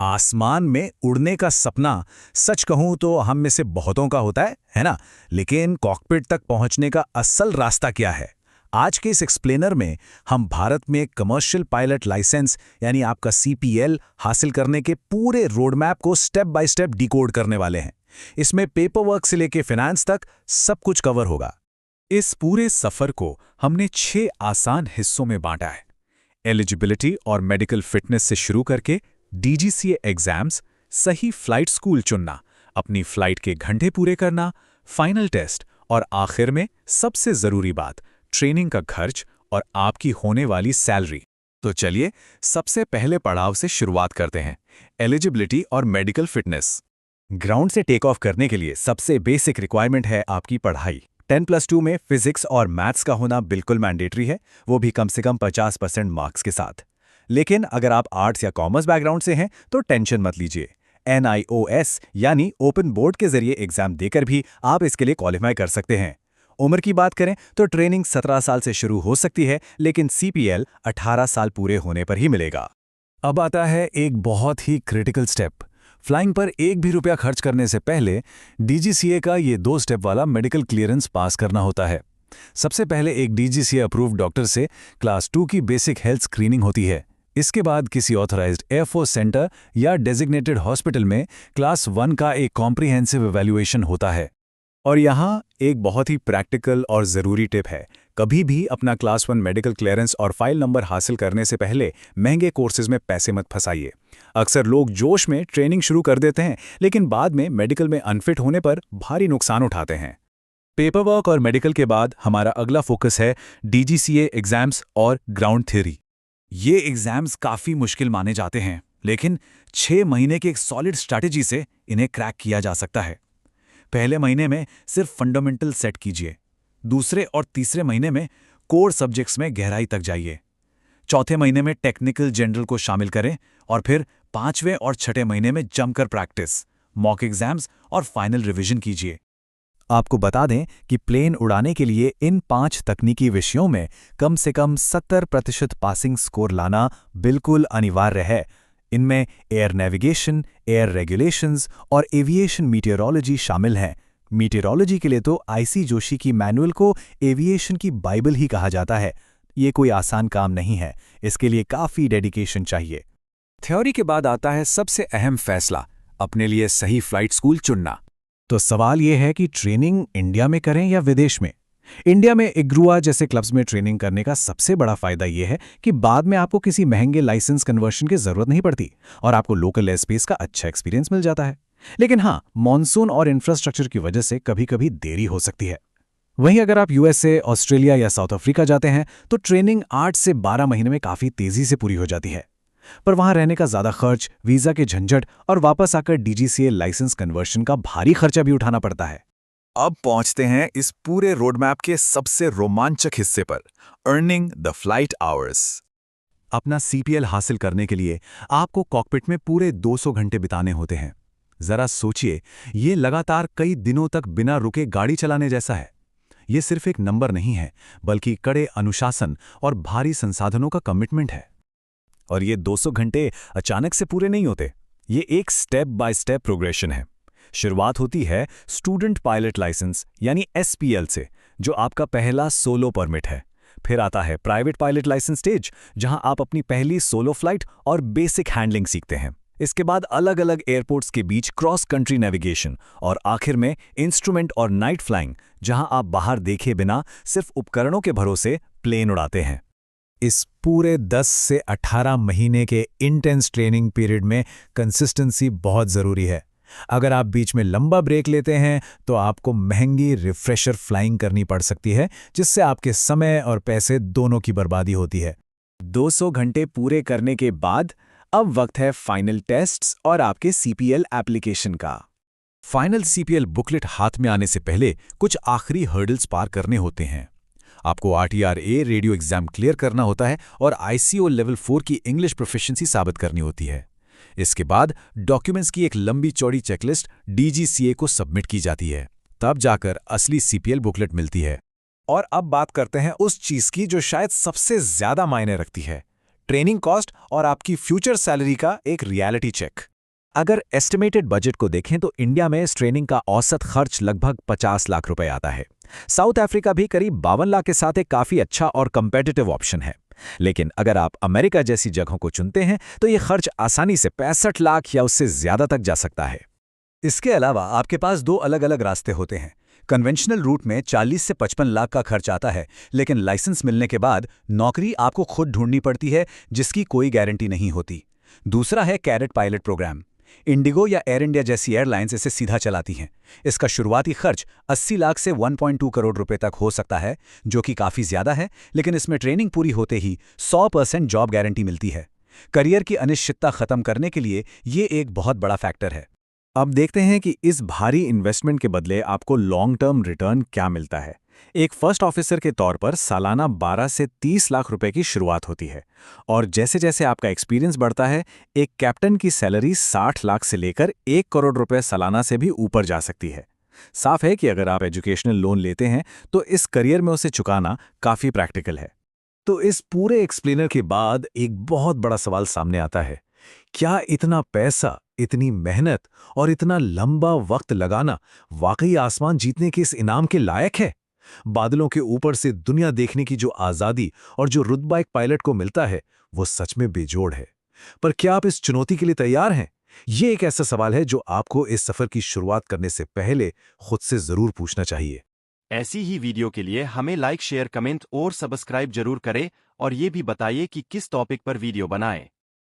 आसमान में उड़ने का सपना सच कहूं तो हम में से बहुतों का होता है ना। लेकिन कॉकपिट तक पहुंचने का असल रास्ता क्या है? आज के इस एक्सप्लेनर में हम भारत में कमर्शियल पायलट लाइसेंस यानी आपका सीपीएल हासिल करने के पूरे रोड मैप को स्टेप बाय स्टेप डिकोड करने वाले हैं। इसमें पेपर वर्क से लेकर फाइनेंस तक सब कुछ कवर होगा। इस पूरे सफर को हमने 6 आसान हिस्सों में बांटा है। एलिजिबिलिटी और मेडिकल फिटनेस से शुरू करके डीजीसीए एग्जाम्स, सही फ्लाइट स्कूल चुनना, अपनी फ्लाइट के घंटे पूरे करना, फाइनल टेस्ट और आखिर में सबसे जरूरी बात, ट्रेनिंग का खर्च और आपकी होने वाली सैलरी। तो चलिए सबसे पहले पड़ाव से शुरुआत करते हैं, एलिजिबिलिटी और मेडिकल फिटनेस। ग्राउंड से टेक ऑफ करने के लिए सबसे बेसिक रिक्वायरमेंट है आपकी पढ़ाई। 10+2 में फिजिक्स और मैथ्स का होना बिल्कुल मैंडेटरी है, वो भी कम से कम 50% मार्क्स के साथ। लेकिन अगर आप आर्ट्स या कॉमर्स बैकग्राउंड से हैं तो टेंशन मत लीजिए। NIOS यानी ओपन बोर्ड के जरिए एग्जाम देकर भी आप इसके लिए क्वालिफाई कर सकते हैं। उम्र की बात करें तो ट्रेनिंग 17 साल से शुरू हो सकती है, लेकिन CPL 18 साल पूरे होने पर ही मिलेगा। अब आता है एक बहुत ही क्रिटिकल स्टेप। फ्लाइंग पर एक भी रुपया खर्च करने से पहले डीजीसीए का ये 2 स्टेप वाला मेडिकल क्लियरेंस पास करना होता है। सबसे पहले एक डीजीसीए अप्रूव्ड डॉक्टर से क्लास 2 की बेसिक हेल्थ स्क्रीनिंग होती है। इसके बाद किसी ऑथराइज्ड एयरफोर्स सेंटर या डेजिग्नेटेड हॉस्पिटल में क्लास 1 का एक कॉम्प्रिहेंसिव इवैल्यूएशन होता है। और यहाँ एक बहुत ही प्रैक्टिकल और ज़रूरी टिप है, कभी भी अपना क्लास 1 मेडिकल क्लियरेंस और फाइल नंबर हासिल करने से पहले महंगे कोर्सेज में पैसे मत फंसाइए। अक्सर लोग जोश में ट्रेनिंग शुरू कर देते हैं, लेकिन बाद में मेडिकल में अनफिट होने पर भारी नुकसान उठाते हैं। पेपर वर्क और मेडिकल के बाद हमारा अगला फोकस है डीजीसीए एग्जाम्स और ग्राउंड थ्योरी। ये एग्जाम्स काफ़ी मुश्किल माने जाते हैं, लेकिन 6 महीने की एक सॉलिड स्ट्रैटेजी से इन्हें क्रैक किया जा सकता है। पहले महीने में सिर्फ फंडामेंटल सेट कीजिए, दूसरे और तीसरे महीने में कोर सब्जेक्ट्स में गहराई तक जाइए, चौथे महीने में टेक्निकल जनरल को शामिल करें और फिर 5वें और 6ठे महीने में जमकर प्रैक्टिस, मॉक एग्जाम्स और फाइनल रिवीजन कीजिए। आपको बता दें कि प्लेन उड़ाने के लिए इन 5 तकनीकी विषयों में कम से कम 70% पासिंग स्कोर लाना बिल्कुल अनिवार्य है। इनमें एयर नेविगेशन, एयर रेगुलेशंस और एविएशन मीटियोरोलॉजी शामिल हैं। मीटियोरोलॉजी के लिए तो IC जोशी की मैनुअल को एविएशन की बाइबल ही कहा जाता है। ये कोई आसान काम नहीं है, इसके लिए काफ़ी डेडिकेशन चाहिए। थ्योरी के बाद आता है सबसे अहम फैसला, अपने लिए सही फ्लाइट स्कूल चुनना। तो सवाल यह है कि ट्रेनिंग इंडिया में करें या विदेश में? इंडिया में इग्रुआ जैसे क्लब्स में ट्रेनिंग करने का सबसे बड़ा फायदा यह है कि बाद में आपको किसी महंगे लाइसेंस कन्वर्शन की जरूरत नहीं पड़ती और आपको लोकल एयर स्पेस का अच्छा एक्सपीरियंस मिल जाता है। लेकिन हाँ, मॉनसून और इंफ्रास्ट्रक्चर की वजह से कभी कभी देरी हो सकती है। वहीं अगर आप USA, ऑस्ट्रेलिया या साउथ अफ्रीका जाते हैं तो ट्रेनिंग 8 से 12 महीने में काफ़ी तेज़ी से पूरी हो जाती है। पर वहां रहने का ज़्यादा खर्च, वीज़ा के झंझट और वापस आकर डीजीसीए लाइसेंस कन्वर्शन का भारी खर्चा भी उठाना पड़ता है। अब पहुंचते हैं इस पूरे रोड मैप के सबसे रोमांचक हिस्से पर, अर्निंग द फ्लाइट आवर्स। अपना CPL हासिल करने के लिए आपको कॉकपिट में पूरे 200 घंटे बिताने होते हैं। जरा सोचिए, ये लगातार कई दिनों तक बिना रुके गाड़ी चलाने जैसा है। ये सिर्फ एक नंबर नहीं है, बल्कि कड़े अनुशासन और भारी संसाधनों का कमिटमेंट है। और ये 200 घंटे अचानक से पूरे नहीं होते, ये एक स्टेप बाय स्टेप प्रोग्रेशन है। शुरुआत होती है स्टूडेंट पायलट लाइसेंस यानी SPL से, जो आपका पहला सोलो परमिट है। फिर आता है प्राइवेट पायलट लाइसेंस स्टेज, जहां आप अपनी पहली सोलो फ्लाइट और बेसिक हैंडलिंग सीखते हैं। इसके बाद अलग अलग एयरपोर्ट्स के बीच क्रॉस कंट्री नेविगेशन और आखिर में इंस्ट्रूमेंट और नाइट फ्लाइंग, जहां आप बाहर देखे बिना सिर्फ उपकरणों के भरोसे प्लेन उड़ाते हैं। इस पूरे 10 से 18 महीने के इंटेंस ट्रेनिंग पीरियड में कंसिस्टेंसी बहुत ज़रूरी है। अगर आप बीच में लंबा ब्रेक लेते हैं तो आपको महंगी रिफ्रेशर फ्लाइंग करनी पड़ सकती है, जिससे आपके समय और पैसे दोनों की बर्बादी होती है। 200 घंटे पूरे करने के बाद अब वक्त है फाइनल टेस्ट्स और आपके CPL एप्लीकेशन का। फाइनल CPL बुकलेट हाथ में आने से पहले कुछ आखिरी हर्डल्स पार करने होते हैं। आपको RTRA रेडियो एग्जाम क्लियर करना होता है और ICO लेवल 4 की इंग्लिश प्रोफिशिएंसी साबित करनी होती है। इसके बाद डॉक्यूमेंट्स की एक लंबी चौड़ी चेकलिस्ट DGCA को सबमिट की जाती है। तब जाकर असली CPL बुकलेट मिलती है। और अब बात करते हैं उस चीज़ की जो शायद सबसे ज़्यादा मायने रखती है, ट्रेनिंग कॉस्ट और आपकी फ्यूचर सैलरी का एक रियलिटी चेक। अगर एस्टिमेटेड बजट को देखें तो इंडिया में इस ट्रेनिंग का औसत खर्च लगभग 50 लाख रुपए आता है। साउथ अफ्रीका भी करीब 52 लाख के साथ एक काफी अच्छा और कंपेटिटिव ऑप्शन है। लेकिन अगर आप अमेरिका जैसी जगहों को चुनते हैं तो ये खर्च आसानी से 65 लाख या उससे ज्यादा तक जा सकता है। इसके अलावा आपके पास दो अलग अलग रास्ते होते हैं। कन्वेंशनल रूट में 40 से 55 लाख का खर्च आता है, लेकिन लाइसेंस मिलने के बाद नौकरी आपको खुद ढूंढनी पड़ती है, जिसकी कोई गारंटी नहीं होती। दूसरा है कैडेट पायलट प्रोग्राम। इंडिगो या एयर इंडिया जैसी एयरलाइंस इसे सीधा चलाती हैं। इसका शुरुआती खर्च 80 लाख से 1.2 करोड़ रुपए तक हो सकता है, जो कि काफ़ी ज़्यादा है, लेकिन इसमें ट्रेनिंग पूरी होते ही 100% जॉब गारंटी मिलती है। करियर की अनिश्चितता खत्म करने के लिए ये एक बहुत बड़ा फैक्टर है। अब देखते हैं कि इस भारी इन्वेस्टमेंट के बदले आपको लॉन्ग टर्म रिटर्न क्या मिलता है। एक फर्स्ट ऑफिसर के तौर पर सालाना 12 से 30 लाख रुपए की शुरुआत होती है, और जैसे जैसे आपका एक्सपीरियंस बढ़ता है, एक कैप्टन की सैलरी 60 लाख से लेकर 1 करोड़ रुपए सालाना से भी ऊपर जा सकती है। साफ है कि अगर आप एजुकेशनल लोन लेते हैं तो इस करियर में उसे चुकाना काफ़ी प्रैक्टिकल है। तो इस पूरे एक्सप्लेनर के बाद एक बहुत बड़ा सवाल सामने आता है, क्या इतना पैसा, इतनी मेहनत और इतना लंबा वक्त लगाना वाकई आसमान जीतने के इस इनाम के लायक है? बादलों के ऊपर से दुनिया देखने की जो आज़ादी और जो रुतबा एक पायलट को मिलता है, वो सच में बेजोड़ है। पर क्या आप इस चुनौती के लिए तैयार हैं? ये एक ऐसा सवाल है जो आपको इस सफर की शुरुआत करने से पहले खुद से जरूर पूछना चाहिए। ऐसी ही वीडियो के लिए हमें लाइक, शेयर, कमेंट और सब्सक्राइब जरूर करें, और ये भी बताइए कि किस टॉपिक पर वीडियो बनाएं।